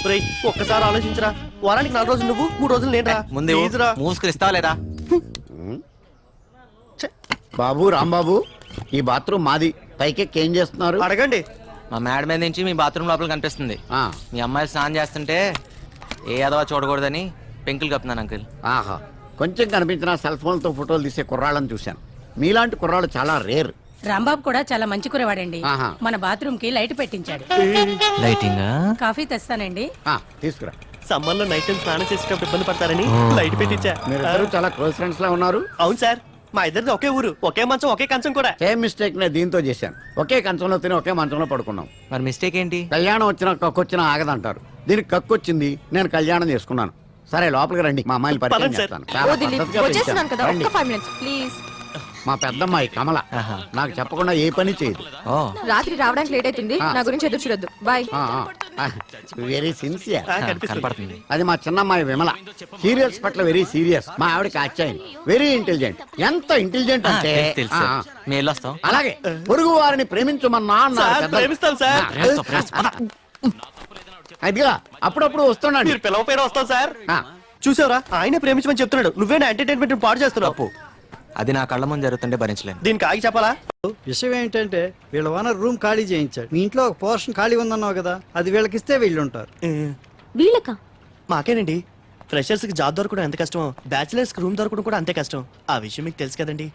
రేయ్ ఒక్కసారి ఆలోచించరా. వారానికి 4 రోజులు నువ్వు, 3 రోజులు నేనురా. ముందు ప్లీజ్ రా. మూసుకుని ఇస్తావా లేదా? బాబు రాంబాబు, ఈ బాత్రూమ్ మాది. పైకెక్కి ఏం చేస్తున్నారు? అడగండి. మా మేడ మీద నుంచి మీ బాత్రూమ్ లోపల కనిపిస్తుంది. ఆ, మీ అమ్మాయిలు స్నానం చేస్తుంటే ఏ అదవా చూడకూడదని పెంకులు కప్పుతున్నాను అంకుల్. ఆహా, కొంచెం కనిపించిన సెల్ ఫోన్తో ఫోటోలు తీసే కుర్రాళ్ళని చూశాను. మీలాంటి కుర్రాళ్ళు చాలా రేర్. రాంబాబు కూడా చాలా మంచి కురవాడండి. ఆహా. మన బాత్రూమ్ కి లైట్ పెట్టించాడు. లైటింగ్ కాఫీ తెస్తానండి. తీసుకురా. సమ్మర్ లో నైట్ టైం స్నానం చేసేటప్పుడు ఇబ్బంది పడతారని లైట్ పెట్టించా. మీరిద్దరు చాలా క్లోజ్ ఫ్రెండ్స్ లా ఉన్నారు. అవును సార్, మా ఇద్దరిది ఒకే ఊరు, ఒకే మంచం, ఒకే కంచం కూడా. సేమ్ మిస్టేక్ నే దీంతో చేశాను. ఒకే కంచంలో తిని ఒకే మంచంలో పడుకున్నాం. మరి మిస్టేక్ ఏంటి? కళ్యాణం వచ్చినా కక్కొచ్చినా ఆగదంటారు. దీనికి కక్కొచ్చింది, నేను కళ్యాణం చేసుకున్నాను. సరే లోపలికి రండి, మా అమ్మాయిలు పరిచయం పదండి సార్. చేస్తాను. చాలా పద్ధతిగా పెంచాను. రండి. ప్లీజ్. మా పెద్దమ్మాయి కమల. నాకు చెప్పకుండా ఏ పని చేయదు. ఓ రాత్రి రావడానికి లేట్ అవుతుంది, నా గురించి ఎదురు చూడొద్దు. బాయ్. Very sincere. కనిపిస్తుంది. కనపడుతుంది. అది మా చిన్నమ్మాయి విమల. సీరియల్స్ పట్ల వెరీ సీరియస్. మా ఆవిడకి అచ్చాయి. Very intelligent. ఎంత ఇంటెలిజెంట్ అంటే తెలుసు. మేము వెళ్ళొస్తాం. అలాగే పొరుగు వారిని ప్రేమించమన్నా అన్నారు సార్, పెద్దలు. ప్రేమిస్తాం సార్. అదిగా అప్పుడప్పుడు వస్తున్నాడు. మీరు పిలవపోయినా వస్తాం సార్. ఆ, చూసావరా, ఆయన ప్రేమించమని చెప్తున్నాడు, నువ్వే నా ఎంటర్టైన్మెంట్ పాడు చేస్తున్నావు. అది నా కళ్ళ ముందు జరుగుతుంటే భరించలేను. దీనికి ఆగి చెప్పాలా? విషయం ఏంటంటే వీళ్ళ ఓనర్ రూమ్ ఖాళీ చేయించాడు. మీ ఇంట్లో ఒక పోర్షన్ ఖాళీ ఉందన్నావు కదా, అది వీళ్ళకిస్తే వీళ్ళు ఉంటారు. వీళ్ళకా? మాకేనండి. ఫ్రెషర్స్ కి జాబ్ దొరకడం ఎంత కష్టమో, బ్యాచిలర్స్ కి రూమ్ దొరకడం కూడా అంతే కష్టం. ఆ విషయం మీకు తెలుసు కదండి.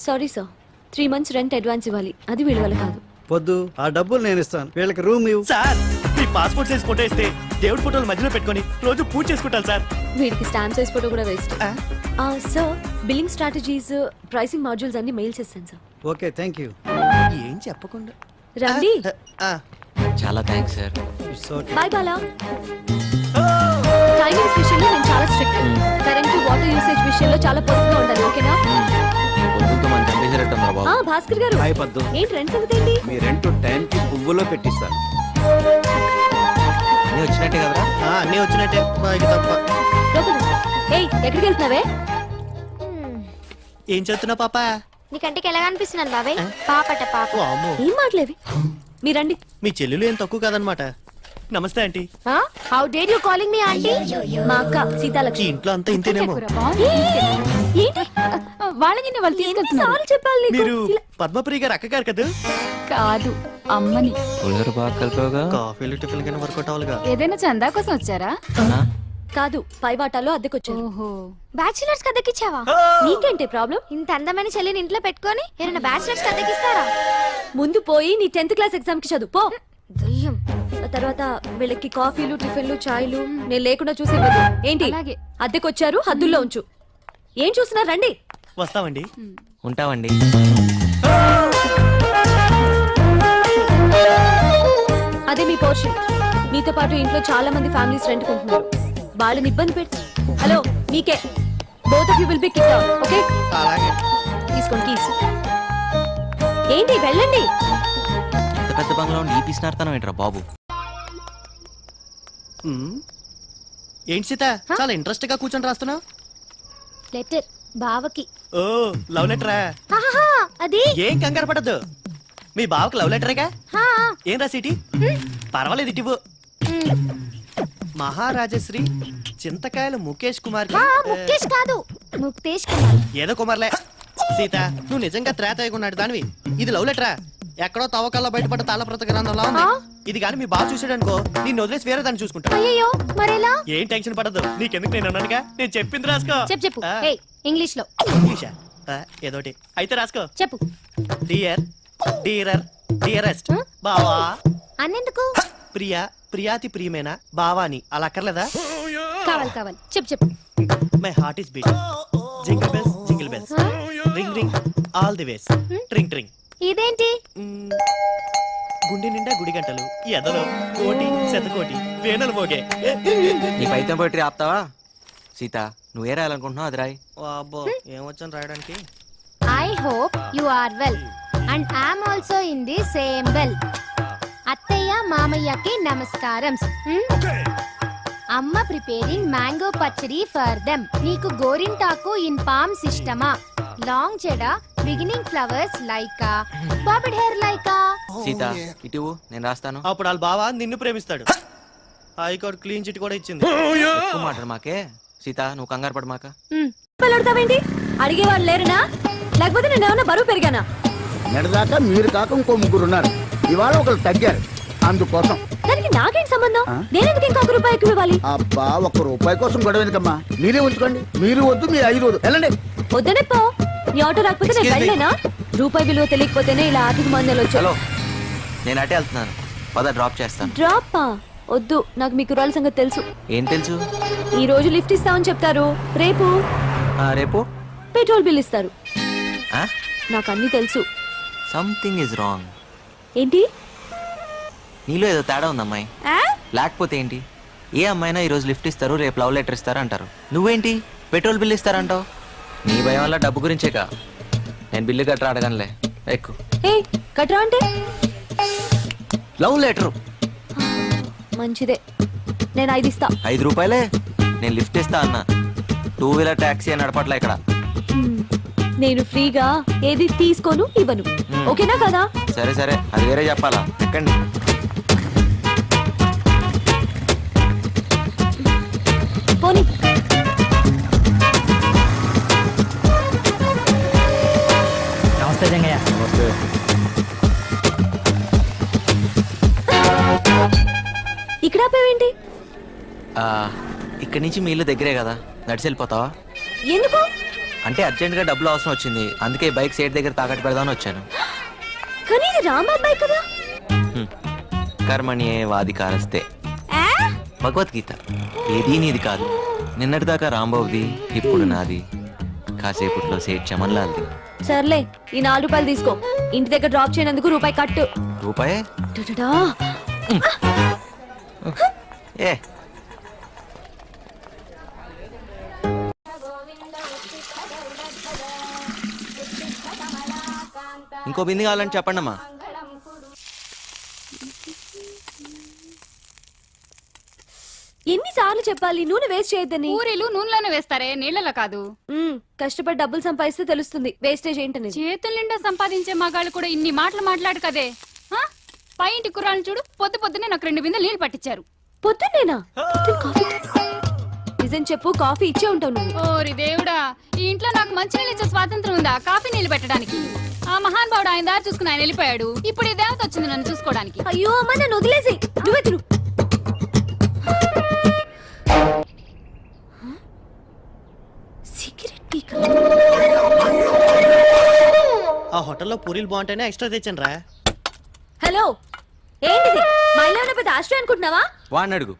Sorry sir, 3 months rent advance ఇవ్వాలి. అది వీళ్ళ వల్ల కాదు. పొద్దు ఆ డబ్బులు నేను ఇస్తాను, వీళ్ళకి రూమ్ ఇవ్వు. సార్, మీ పాస్పోర్ట్ సైజ్ ఫోటో ఇస్తే దేవుడి ఫోటోలు మధ్యలో పెట్టుకొని రోజు పూజ చేసుకుంటాను సార్. వీడికి స్టాంప్ సైజ్ ఫోటో కూడా waste. Sir, billing strategies, pricing modules అన్ని మెయిల్ చేస్తాను సార్. Okay, thank you. ఏం చెప్పకుండా రండి. చాలా thanks sir. It's okay. Bye Bala. Timings విషయంలో నేను చాలా స్ట్రిక్ట్. కరెంట్ వాటర్ యూసేజ్ విషయంలో చాలా పొదుపుగా ఉండాలి. ఓకేనా? పొద్దుతో మనం చంపేసేటట్టుందా బాబు? భాస్కర్ గారు, హాయ్ పద్దు. ఏంటి రెంట్ సంగతి ఏంటి? మీ రెంట్ టైంకి పువ్వులో పెట్టిస్తాను. నేను వచ్చినట్టే కదరా? అన్నీ వచ్చినట్టే, బాగా తప్ప. లోపలికి రా. ఏయ్, ఎక్కడికి వెళ్తున్నావే? ఏం చెప్తున్నా పాప? నీ కంటికి ఎలా అనిపిస్తున్నాను బాబాయ్? పాపట పాప. ఓ అమ్మో, ఏం మాటలేవి? మీరండి. మీ చెల్లెలు ఏం తక్కువ కాదనమాట. నమస్తే aunty. How dare you calling me aunty? మా అక్క ఈ సీతాలక్ష్మి. ఇంట్లో అంతా ఇంతేనేమో. ఏంటి? వాళ్ళని వాళ్ళు తీసుకెళ్తున్నారు. చెప్పాలి నీకు. మీరు పద్మపురి గారు అక్క గారు కదా? కాదు, అమ్మని. పులిహోర బాగా కలిపావుగా. కాఫీలు టిఫిన్ కింద వర్కౌట్ అవ్వాలిగా. ఏదైనా చందా కోసం వచ్చారా? కాదు, పై వాటాలో అద్దెకొచ్చారు. ఓహో, బ్యాచిలర్స్ కదకిచ్చావా? నీకేంటి ప్రాబ్లం? ఇంత అందమైన చెల్లిని ఇంట్లో పెట్టుకొని ఏమైనా బ్యాచిలర్స్ కదకిస్తారా? ముందు పోయి నీ 10th క్లాస్ ఎగ్జామ్ కి చదువు పో. దయ్యం. ఆ తర్వాత వీళ్ళకి కాఫీలు, టిఫిన్లు, చాయ్లు నేను లేకుండా చూసే బదులు ఏంటి? అలాగే. అద్దెకొచ్చారు, హద్దుల్లో ఉంచు. ఏం చూస్తున్నారు? రండి. వస్తామండి. ఉంటామండి. అదే మీ పోర్షన్. మీతో పాటు ఇంట్లో చాలా మంది ఫ్యామిలీస్ రెంట్ కొంటున్నారు. వాళ్ళని ఇబ్బంది పెట్టి. హలో, మీకే. Both of you will be kicked out. Okay? అలాగే. తీసుకోండి కీస్. ఏంటి, వెళ్ళండి. పెద్ద పెద్ద బంగ్లా ఉండి ఈ పీసినార్తనం ఏంట్రా బాబు? ఏంటి సీత, చాలా ఇంట్రెస్ట్ గా కూర్చొని రాస్తున్నావు? లెటర్ బావకి. ఓ, లవ్ లెటరా? ఆహాహా, అది ఏం కంగారు పడద్దు. మీ బావకు లవ్ లెటరేగా? హా. ఏం రాసిటి? పర్వాలేదు, ఇటివ్వు. మహారాజశ్రీ చింతకాయల ముఖేష్ కుమార్ కి. ముఖేష్ కాదు, ముక్తేష్ కుమార్. ఏదో కుమార్లే. సీత, నువ్వు నిజంగా త్రేతయ్యకున్నాడు దానివి. ఇది లవ్ లెటరా? ఎక్కడో తవ్వకల్లో బయటపడ్డ తాళప్రత గ్రంథంలో ఉంది. ఇది కానీ మీ బావ చూసాడనుకో, నిన్ను వదిలేసి వేరే దాన్ని చూసుకుంటా. అయ్యో, మరెలా? ఏం టెన్షన్ పడద్దు. నీకెందుకు, నేను అన్నానుగా. నేను చెప్పింది రాసుకో. చెప్పు. ఏయ్, ఇంగ్లీష్ లో. ఇంగ్లీషా? ఏదోటి అయితే రాసుకో. చెప్పు. డియర్, డీరర్, డియరెస్ట్ బావా. అన్నెందుకు? ప్రియా, ప్రియాతి ప్రియమేనా బావాని. అలా అక్కర్లేదా? కావాలి. చెప్పు. My heart is beat. Jingle bells, jingle bells, ring ring all the ways, tring tring. ఇదేంటి? గుండె నిండా గుడి గంటలు, ఎదలో కోటి శతకోటి వేణులు మోగే. నీ పైతం పోయి ఆపుతావా? సీత, నువ్వే రాయాలనుకుంటున్నావు, అది రాయి. అబ్బో, ఏమొచ్చాను రాయడానికి. I hope you are well and I am also in the same well. అత్తయ్య మామయ్యకి నమస్కారం. అమ్మ ప్రిపేరింగ్ మ్యాంగో పచ్చడి ఫర్ దెమ్. నీకు గోరింటాకు ఇన్ పామ్స్ ఇష్టమా? లాంగ్ చెడ beginning flowers like a, bobbed hair like a. Sita, ఇటు నేను రాస్తాను. అప్పుడు వాళ్ళ బావ నిన్ను ప్రేమిస్తాడు. హైకోర్టు క్లీన్ చిట్ కూడా ఇచ్చింది. ఎక్కువ మాట్లాడు మాకే. సీత నువ్వు కంగారు పడు మాక. అడుగుతావేంటి? అడిగేవాళ్ళు లేరునా? లేకపోతే నేను ఏమన్నా బరువు పెరిగానా? నెడదాకా మీరు కాక ఇంకో ముగ్గురు ఉన్నారు, ఇవాళ ఒకరు తగ్గారు, అందుకోసం. దానికి నాకేంటి సంబంధం? నేనెందుకు ఇంకా ₹1 ఎక్కువ ఇవ్వాలి? అబ్బా, ₹1 కోసం గొడవ ఎందుకమ్మా? మీరే ఉంచుకోండి. మీరు వద్దు, మీ 5 వద్దు, వెళ్ళండి. వద్దనే పో. నీ ఆటో రాకపోతే నేను వెళ్ళలేనా? రూపాయి విలువ తెలియకపోతేనే ఇలా ఆర్థిక మందులు వచ్చావు. హలో, నేను అటే వెళ్తున్నాను, పద డ్రాప్ చేస్తాను. డ్రాప్ వద్దు, నాకు మీ కుర్రాల సంగతి తెలుసు. ఏం తెలుసు? ఈ రోజు లిఫ్ట్ ఇస్తామని చెప్తారు, రేపు రేపు పెట్రోల్ బిల్ ఇస్తారు. ఆ? నాకు అన్ని తెలుసు. Something is wrong. ఏంటి? నీలో ఏదో తేడా ఉంది అమ్మాయి. ఆ? లేకపోతే ఏంటి? ఏ అమ్మాయినా ఈరోజు లిఫ్ట్ ఇస్తారు, రేపు లవ్ లెటర్ ఇస్తారు అంటారు. నువ్వేంటి పెట్రోల్ బిల్ ఇస్తారంటావు? నీ భయం వల్ల డబ్బు గురించేగా. నేను బిల్లు కట్టరా అడగనులే, ఎక్కు. ఏ కట్రా అంటే? లవ్ లెటర్ మంచిదే, నేను 5 ఇస్తా. ₹5? నేను లిఫ్ట్ ఇస్తా అన్నా. 2 వీలర్ టాక్సీ అని నడపట్లే ఇక్కడ. నేను ఫ్రీగా ఏది తీసుకోను, ఇవ్వను. ఓకేనా కదా? సరే సరే, అది వేరే చెప్పాలా. ఎక్కండి. పోనీ. నమస్తే జంగయ్య. ఇక్కడ ఆపేవేంటి? ఇక్కడి నుంచి మీ ఇల్లు దగ్గరే కదా, నడిచి వెళ్ళిపోతావా? ఎందుకు? అంటే అర్జెంట్గా డబ్బులు అవసరం వచ్చింది, అందుకే బైక్ సైడ్ దగ్గర తాకట్టు పెడదామని వచ్చాను. కానీ ఇది రాంబాబ్ బైక్ కదా. కర్మణ్యే వాధికారస్తే, ఆ? భగవద్గీత. ఏదీ నీది కాదు, నిన్నటిదాకా రాంబాబుది, ఇప్పుడు నాది, కాసేపట్లో సేట్ చమన్లాల్ది. సర్లే, ఈ ₹4 తీసుకో. ఇంటి దగ్గర డ్రాప్ చేయనందుకు ₹1 కట్టు. రూపాయే? టటటా. ఏ ఇంకో బింది కావాలని చెప్పండి అమ్మా. ఎన్నిసార్లు చెప్పాలి నూనె వేస్ట్ చేయొద్దని? పూరీలు నూనెలోనే వేస్తారే, నీళ్ళలో కాదు. కష్టపడి డబ్బులు సంపాదిస్తే తెలుస్తుంది వేస్టేజ్ ఏంటనేది. చేతుల నిండా సంపాదించే మగాళ్ళు కూడా ఇన్ని మాటలు మాట్లాడు కదే. ఆ? పై ఇంటి కుర్రాళ్ళు చూడు, పొద్దునే నాకు 2 బిందెలు నీళ్ళు పట్టించారు. పొద్దున్నేనా? కాఫీ నిజం చెప్పు, కాఫీ ఇచ్చే ఉంటావు నువ్వు. ఓరి దేవుడా, ఈ ఇంట్లో నాకు మంచి నీళ్ళు ఇచ్చే స్వాతంత్రం ఉందా కాఫీ నీళ్ళు పెట్టడానికి? ఆ మహాన్ బావుడు ఆయన దారి చూసుకుని ఆయన వెళ్ళిపోయాడు. ఇప్పుడు ఈ దేవత వచ్చింది నన్ను చూసుకోవడానికి. అయ్యో అమ్మ, నన్ను వదిలేసి నువ్వే తిను. సిగరెట్ పీక. ఆ హోటల్లో పూరీలు బాగుంటేనే ఎక్స్ట్రా తెచ్చాను రా. హలో, ఏంటిది? మా ఇల్లు ఏమైనా పెద్ద ఆశ్రయం అనుకుంటున్నావా? వాడిని అడుగు.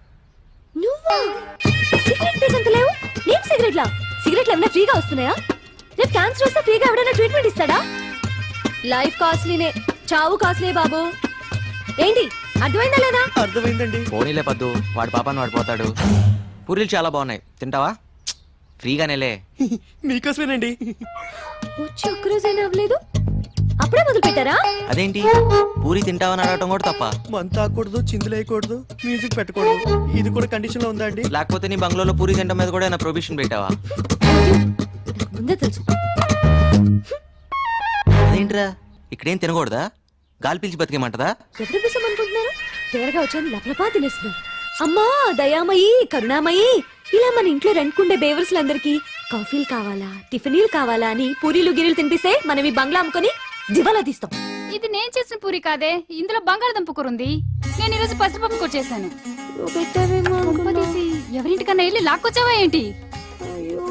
నువ్వా? సిగరెట్ పీకంత లేవు. నేను సిగరెట్లా? సిగరెట్లు ఏమైనా ఫ్రీగా వస్తున్నాయా? రేపు క్యాన్సర్ వస్తే ఫ్రీగా ఎవడైనా ట్రీట్మెంట్ ఇస్తాడా? లైఫ్ కాస్ట్లీనే, చావు కాస్ట్లీ బాబు. ఏంటి అర్థమైందా లేదా? అర్థమైందండి. పోనీలే పద్దు, వాడి పాపాన్ని వాడు పోతాడు. పూరీలు చాలా బాగున్నాయి, తింటావా? ఫ్రీగానేలే. మీకోసమేనండి. వచ్చి ఒక్కరోజైనా అవ్వలేదు, అప్పుడే మొదలు పెట్టారా? అదేంటి పూరి తింటావని అడగటం కూడా తప్ప? మంత ఆకూడదు, చిందులేయకూడదు, మ్యూజిక్ పెట్టకూడదు, ఇది కూడా కండిషన్ లో ఉందా అండి? లేకపోతే నీ బంగ్లాలో పూరి తింటం మీద కూడా ఏమైనా ప్రొవిషన్ పెట్టావా? నాకు ముందే తెలుసు. అదేంట్రా, ఇక్కడేం తినకూడదా? గాలి పీల్చి బతికేమంటదా? ఎప్పుడు పిసం అనుకుంటున్నారు? తేరగా వచ్చాను, లపలపా తినేస్తున్నారు. అమ్మా దయామయి, కరుణామయి, ఇలా మన ఇంట్లో రెంట్కుండే బేవర్స్లందరికీ కాఫీలు కావాలా, టిఫినీలు కావాలా అని పూరీలు గిరీలు తినిపిస్తే మనం ఈ బంగ్లా అమ్ముకొని దివాలా తీస్తాం. ఇది నేను చేసిన పూరి కాదే, ఇందులో బంగాళదుంప కూర ఉంది. నేను ఈరోజు పసిపప్పు కూర చేశాను. నువ్వు పెట్టావేమో అనుకున్నా. కొంపదీసి ఎవరింటికన్నా వెళ్ళి లాక్కొచ్చావా ఏంటి? అయ్యో.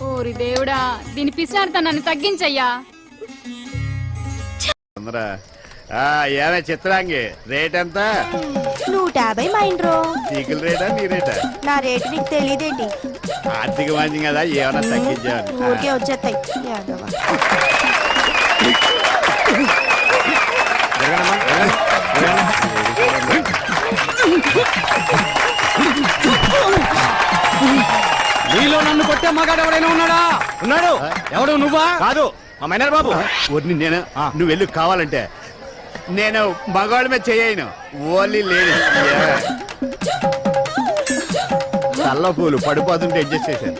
ఓరి దేవుడా, దీని పిసినారితనాన్ని తగ్గించయ్యా. ఏమే చిత్రాంగి, రేట్ ఎంత? 150 మా ఇంట్రో. చీకుల రేటా నీ రేటా? నా రేటు నీకు తెలియదేంటి? ఆర్థిక మంచి కదా, ఏమన్నా తగ్గించాను. ఊరికే వచ్చేస్తాయి. యాదవ. నీలో నన్ను కొట్టే మగాడు ఎవడైనా ఉన్నాడా? ఉన్నాడు. ఎవడు? నువ్వా? కాదు, మా మైనర్ బాబు. వద్దు, నేను నువ్వు వెళ్ళి కావాలంటే నేను మగవాడి మీద చేయను, ఓన్లీ లేడీ. చల్ల పూలు పడిపోతుంటే అడ్జస్ట్ చేశాను.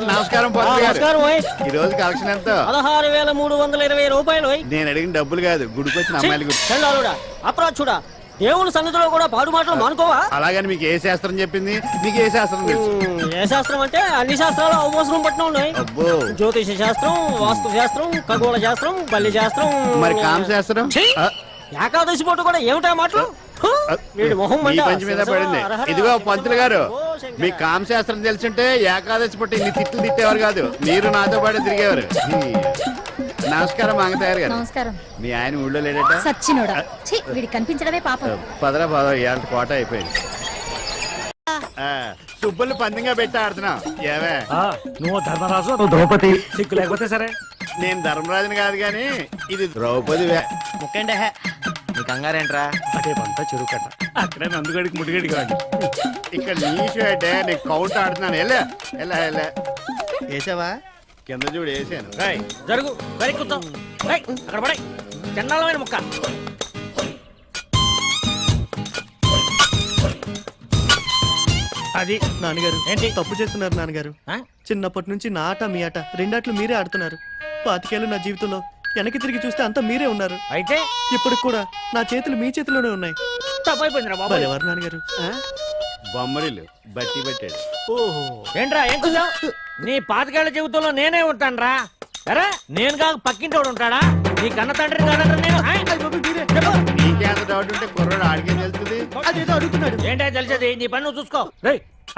నమస్కారం పంతులు గారు. ఈ రోజు కలెక్షన్ ఎంత? 16,320 రూపాయలు. నేను అడిగిన డబ్బులు కాదు, గుడికి వచ్చిన అమ్మాయిల గురించి. అప్రోచుడా దేవుని సన్నిధిలో కూడా పాడు మాటలు మానుకోవా? అలాగని మీకు ఏ శాస్త్రం చెప్పింది? మీకు ఏ శాస్త్రం తెలుసు? ఏ శాస్త్రం అంటే అన్ని శాస్త్రాలు అవసరం పట్టిన ఉన్నాయి. అబ్బో, జ్యోతిష శాస్త్రం, వాస్తు శాస్త్రం, ఖగోళ శాస్త్రం, బల్లి శాస్త్రం, మరి కామ శాస్త్రం? ఛీ! ఆ, ఏకాదశి పూట కూడా ఏమిటా మాటలు? హు! వీడి మొహం ఈ మంట. పంచి మీద పడింది. ఇదిగో పంతులు గారు, మీ కామ శాస్త్రం తెలుసుంటే ఏకాదశి పుట్టి ఇన్ని తిట్లు తిట్టేవారు కాదు, మీరు నాతో పాటు తిరిగేవారు. నమస్కారం మంగతయ్య గారు. నమస్కారం. మీ ఆయన ఊళ్ళో లేడట? సచ్చినోడా, ఛీ, వీడికి కనిపించడమే పాపం. పదరా పదరా, ఇవాళ కోట అయిపోయింది. సుబ్బుల్ని పందంగా పెట్టి ఆడుతున్నాం. ఏమే, నువ్వు ధర్మరాజు, నువ్వు ద్రౌపది. సిగ్గు లేకపోతే సరే. నేను ధర్మరాజుని కాదు గాని ఇది ద్రౌపది. ముక్కండి హే. నీ కంగారేంట్రా? అదే పంత చెరువు కట్ట అక్కడే నందుగడికి ముడిగడికి రాండి. ఇక్కడ నీషు అంటే నేను కౌంట్ ఆడుతున్నాను. వెళ్ళా వేసావా? కింద చూడు వేసాను. జరుగు వెనక్కి కూర్చో. రేయ్, అక్కడ పడే చండాలమైన ముక్క. అది నాన్నగారు ఏంటి? తప్పు చేస్తున్నారు నాన్నగారు. ఆ? చిన్నప్పటి నుంచి నా ఆట మీ ఆట రెండాట్లు మీరే ఆడుతున్నారు. 25 ఏళ్ళు నా జీవితంలో వెనక్కి తిరిగి చూస్తే అంతా మీరే ఉన్నారు. అయితే ఇప్పుడు కూడా నా చేతులు మీ చేతిలోనే ఉన్నాయి. తప్పైపోయిందిరా బాబు. ఎవరు నాన్నగారు? బొమ్మరిల్లు బట్టి పెట్టాడు. ఓహో, ఏంట్రా ఏం చూసావు? నీ 25 ఏళ్ల జీవితంలో నేనే ఉంటానురా. అరే నేను కాక పక్కింటోడు ఉంటాడా? నీ కన్న తండ్రి కాదంటారా నేను? ఆ? చెప్పు. నీకే అంత డౌట్ ఉంటే కుర్రాడు ఆడికే తెలుస్తుంది. అదేదో అడుగుతున్నాడు. ఏంటో తెలిసేది, నీ పని నువ్వు చూసుకో.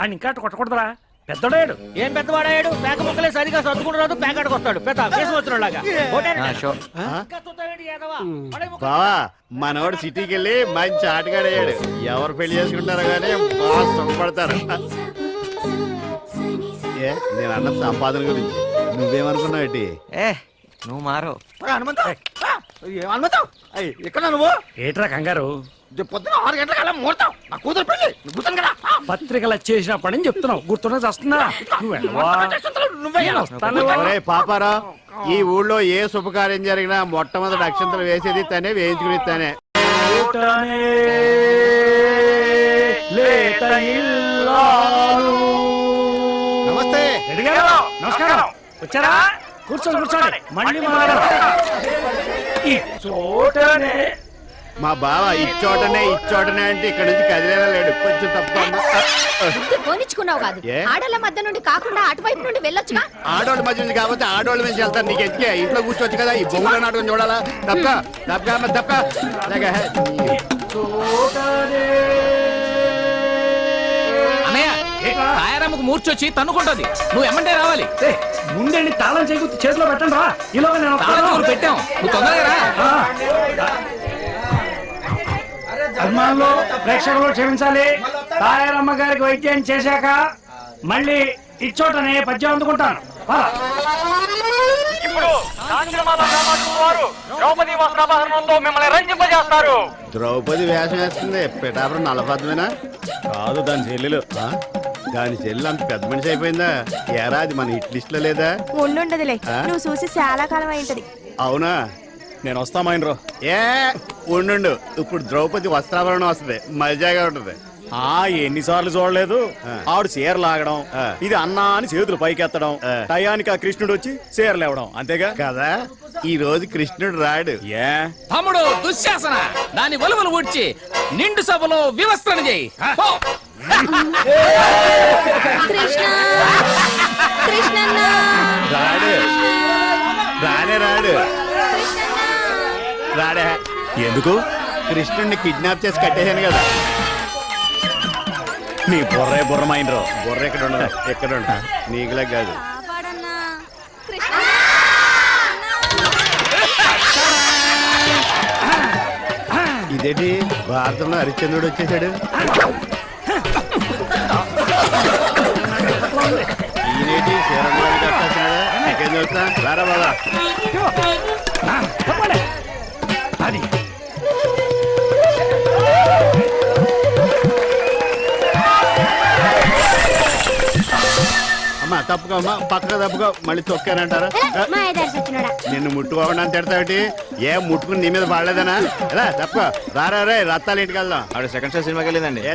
ఆయన ఇంకా కొట్టకూడదురా, పెద్దోడాడు. ఏం పెద్దవాడాడు? పేక ముక్కలే సరిగా సర్దుకుంటూ రాదు, పేకాడికి వస్తాడు పెద్ద కేసు వచ్చినలాగా. షో. బావా, మనోడు సిటీకి వెళ్ళి మంచి ఆటగాడయ్యాడు. ఎవరు పెళ్లి చేసుకుంటారో గానీ బాగా సుఖపడతారు. ఏ, నేను అన్న సంపాదన గురించి నువ్వేమనుకున్నావు? ఏంటి ఏ నువ్వు మారు. ఇక్కడ నువ్వు ఏట్రా కంగారు? పొద్దున 6 గంటల ముహూర్తం. నా కూతురు పెళ్లి కూర్చొని కదా. పత్రికలు చేసినప్పటి నుంచి చెప్తున్నావు, గుర్తున్నా వస్తున్నా. ఒరేయ్ పాపారా, ఈ ఊళ్ళో ఏ శుభకార్యం జరిగినా మొట్టమొదటి అక్షంతలు వేసేది తనే, వేయించుకుని తనే. నమస్తే. నమస్కారం. వచ్చారా? కూర్చోండి కూర్చోండి. మళ్ళీ మా బావ ఇచ్చోటనే అంటే ఇక్కడ నుంచి కదిలేలా లేడు. కొంచెం తప్ప పోనిచ్చుకున్నావు కాదు, ఏ? ఆడల మధ్య నుండి కాకుండా అటువైపు నుండి వెళ్ళొచ్చుగా. ఆడోళ్ళ మధ్య నుంచి కాబట్టి ఆడోళ్ళ నుంచి వెళ్తాను. నీకు ఎత్తుకే ఇంట్లో కూర్చోవచ్చు కదా. ఈ బొమ్మల నాటకం చూడాలా? తప్పక తాయారమ్మకు మూర్చొచ్చి తన్నుకుంటది. నువ్వు ఎమ్మంటే రావాలి. ముందండి తాళం చేతిలో పెట్టండి రా. ఈలోగా నేను తాళం పెట్టాం, నువ్వు తొందరగా రా. అభిమానులు, ప్రేక్షకులు క్షమించాలి. తాయారమ్మ గారికి వైద్యం చేశాక మళ్ళీ ఇచ్చోటనే పద్యం అందుకుంటాను. ద్రౌపది వేషం వేస్తుంది. పిఠాపురం నల్లపద్మేనా? కాదు, దాని చెల్లెలు. దాని చెల్లెలు అంత పెద్ద మనిషి అయిపోయిందా? ఏరా, అది మన హిట్ లిస్ట్ లో లేదా? ఉండుండదులే, నువ్వు చూసి చాలా కాలం అయింటది. అవునా? నేను వస్తామైనరో. ఏ ఉండు, ఇప్పుడు ద్రౌపది వస్త్రాభరణం వస్తుంది, మజాగా ఉంటది. ఎన్నిసార్లు చూడలేదు. ఆవిడ చీర లాగడం, ఆ. ఇది అన్నా అని చేతులు పైకెత్తడం, ఆ. టయానికి ఆ కృష్ణుడు వచ్చి చీర లేవడం, అంతేగా కదా. ఈ రోజు కృష్ణుడు రాడు. ఏ తమ్ముడు దుశ్శాసన, దాని వలువలు ఊడ్చి నిండు సభలో వివస్త్రణ చేయి. పో. కృష్ణ కృష్ణన్న రాడు, రాడు రాడే. ఎందుకు? కృష్ణుడిని కిడ్నాప్ చేసి కట్టేశాను కదా. నీ బుర్రమైనరో. బుర్ర ఎక్కడ ఉండదు, ఎక్కడ ఉంటా. నీకులా కాదు. కాపాడన్నా కృష్ణ. ఇదేంటి భారతంలో హరిశ్చంద్రుడు వచ్చేసాడు? ఈయనేటి శ్రీరంగాన్ని కట్టాల్సినాడా? నీకేం చూస్తా రారా బాబా. అది అమ్మా తప్పుకో, అమ్మా పక్కగా తప్పుకో. మళ్ళీ తొక్కానంటారా? మా ఎదారి సచ్చినోడా. నిన్ను ముట్టుకోకుండా తిడతావిటి? ఏం ముట్టుకుని నీ మీద పడలేదనా? ఎలా తప్పుకో. రారా రే, రత్తాలు ఇంటికి వెళ్దాం. ఆవిడ సెకండ్ షో సినిమాకి వెళ్ళిందండి. ఏ